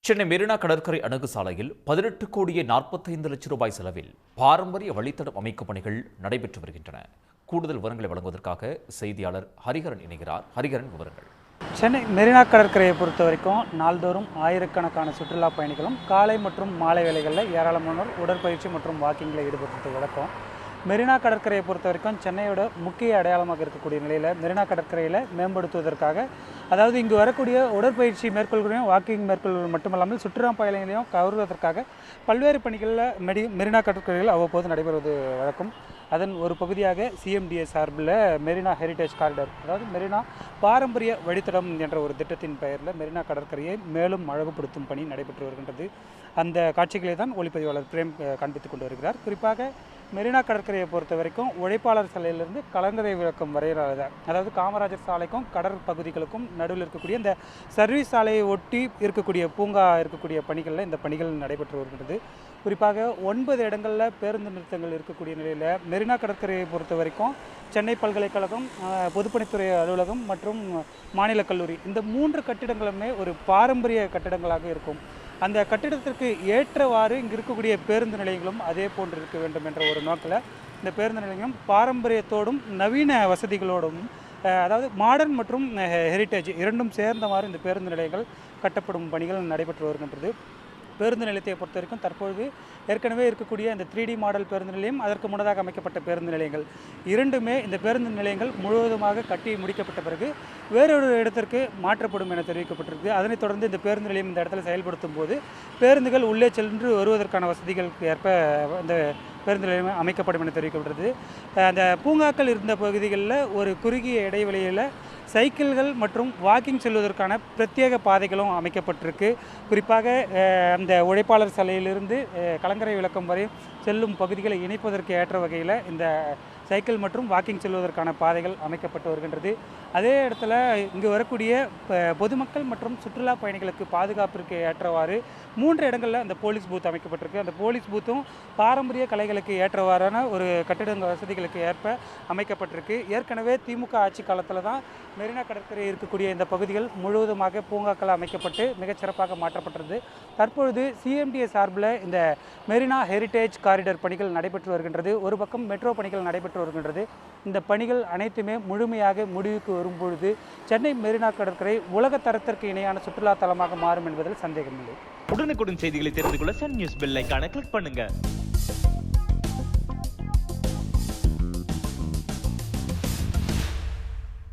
சென்னை மெரினா கடற்கரை அணுகு சாலையில் 18 கோடியே 45 லட்சம் ரூபாய் செலவில் பாரம்பரிய வழித்தடம் அமைக்கும் பணிகள் நடைபெற்று வருகின்றன. கூடுதல் விவரங்களை வழங்குவதற்காக செய்தியாளர் ஹரிஹரன் இணைகிறார். ஹரிஹரன், விவரங்கள். சென்னை மெரினா கடற்கரையை பொறுத்த வரைக்கும் நாள்தோறும் ஆயிரக்கணக்கான சுற்றுலா பயணிகளும் காலை மற்றும் மாலை வேளைகளில் ஏராளமானோர் உடற்பயிற்சி மற்றும் வாக்கிங்கில் ஈடுபட்டு வழக்கம். மெரினா கடற்கரையை பொறுத்த வரைக்கும் சென்னையோட முக்கிய அடையாளமாக இருக்கக்கூடிய நிலையில் மெரினா கடற்கரையில் மேம்படுத்துவதற்காக, அதாவது இங்கு வரக்கூடிய உடற்பயிற்சி மேற்கொள்களையும் வாக்கிங் மேற்கொள்வது மட்டுமல்லாமல் சுற்றுலா பயணிகளையும் கவர்வதற்காக பல்வேறு பணிகளில் மெரினா கடற்கரையில் அவ்வப்போது நடைபெறுவது வழக்கம். அதன் ஒரு பகுதியாக சிஎம்டிஏ சார்பில் மெரினா ஹெரிடேஜ் காரிடர், அதாவது மெரினா பாரம்பரிய வழித்தடம் என்ற ஒரு திட்டத்தின் பெயரில் மெரினா கடற்கரையை மேலும் அழகுபடுத்தும் பணி நடைபெற்று வருகின்றது. அந்த காட்சிகளை தான் ஒளிப்பதிவாளர் பிரேம் காண்பித்துக் கொண்டு வருகிறார். குறிப்பாக மெரினா கடற்கரையை பொறுத்த வரைக்கும் உழைப்பாளர் சாலையிலிருந்து கலங்கரை விளக்கம் வரையிலாத, அதாவது காமராஜர் சாலைக்கும் கடற்பகுதிகளுக்கும் நடுவில் இருக்கக்கூடிய இந்த சர்வீஸ் சாலையை ஒட்டி இருக்கக்கூடிய பூங்கா இருக்கக்கூடிய பணிகளில் இந்த பணிகள் நடைபெற்று வருகின்றது. குறிப்பாக 9 இடங்களில் பேருந்து நிறுத்தங்கள் இருக்கக்கூடிய நிலையில் மெரினா கடற்கரையை பொறுத்த வரைக்கும் சென்னை பல்கலைக்கழகம், பொதுப்பணித்துறை அலுவலகம் மற்றும் மாநில கல்லூரி, இந்த 3 கட்டிடங்களுமே ஒரு பாரம்பரிய கட்டிடங்களாக இருக்கும். அந்த கட்டிடத்திற்கு ஏற்றவாறு இங்கு இருக்கக்கூடிய பேருந்து நிலையங்களும் அதே போன்று இருக்க வேண்டும் என்ற ஒரு நோக்கில் இந்த பேருந்து நிலையம் பாரம்பரியத்தோடும் நவீன வசதிகளோடும், அதாவது மாடர்ன் மற்றும் ஹெரிட்டேஜ் இரண்டும் சேர்ந்தவாறு இந்த பேருந்து நிலையங்கள் கட்டப்படும் பணிகள் நடைபெற்று வருகின்றது. பேருந்து நிலையத்தை பொறுத்த வரைக்கும் தற்பொழுது ஏற்கனவே இருக்கக்கூடிய இந்த 3D மாடல் பேருந்து நிலையம், அதற்கு முன்னதாக அமைக்கப்பட்ட பேருந்து நிலையங்கள் இரண்டுமே இந்த பேருந்து நிலையங்கள் முழுவதுமாக கட்டி முடிக்கப்பட்ட பிறகு வேறொரு இடத்திற்கு மாற்றப்படும் என தெரிவிக்கப்பட்டிருக்கு. அதனைத் தொடர்ந்து இந்த பேருந்து நிலையம் இந்த இடத்துல செயல்படுத்தும் போது பேருந்துகள் உள்ளே சென்று வருவதற்கான வசதிகளுக்கு ஏற்ப இந்த பேருந்து நிலையம் அமைக்கப்படும் என தெரிவிக்கப்பட்டது. அந்த பூங்காக்கள் இருந்த பகுதிகளில் ஒரு குறுகிய இடைவெளியில் சைக்கிள்கள் மற்றும் வாக்கிங் செல்வதற்கான பிரத்யேக பாதைகளும் அமைக்கப்பட்டிருக்கு. குறிப்பாக அந்த உழைப்பாளர் சாலையிலிருந்து கலங்கரை விளக்கம் வரை செல்லும் பகுதிகளை இணைப்பதற்கு ஏற்ற வகையில் இந்த சைக்கிள் மற்றும் வாக்கிங் செல்வதற்கான பாதைகள் அமைக்கப்பட்டு வருகின்றது. அதே இடத்துல இங்கு வரக்கூடிய பொதுமக்கள் மற்றும் சுற்றுலா பயணிகளுக்கு பாதுகாப்பிற்கு ஏற்றவாறு 3 இடங்களில் அந்த போலீஸ் பூத் அமைக்கப்பட்டிருக்கு. அந்த போலீஸ் பூத்தும் பாரம்பரிய கலைகளுக்கு ஏற்றவாறான ஒரு கட்டிட வசதிகளுக்கு ஏற்ப அமைக்கப்பட்டிருக்கு. ஏற்கனவே திமுக ஆட்சி காலத்தில் தான் மெரினா கடற்கரை இருக்கக்கூடிய இந்த பகுதிகள் முழுவதுமாக பூங்காக்கள் அமைக்கப்பட்டு மிகச்சிறப்பாக மாற்றப்பட்டது. தற்பொழுது சிஎம்டிஏ சார்பில் இந்த மெரினா ஹெரிடேஜ் காரிடர் பணிகள் நடைபெற்று வருகின்றது. ஒரு பக்கம் மெட்ரோ பணிகள் நடைபெற்று வருகின்றது. இந்த பணிகள் அனைத்துமே முழுமையாக முடிவுக்கு வரும்பொழுது சென்னை மெரினா கடற்கரை உலக தரத்திற்கு இணையான சுற்றுலா தலமாக மாறும் என்பதில் சந்தேகமில்லை. உடனுக்குடன் செய்திகளை தெரிந்து கொள்ள சன் நியூஸ் பெல் ஐகானை கிளிக் பண்ணுங்க.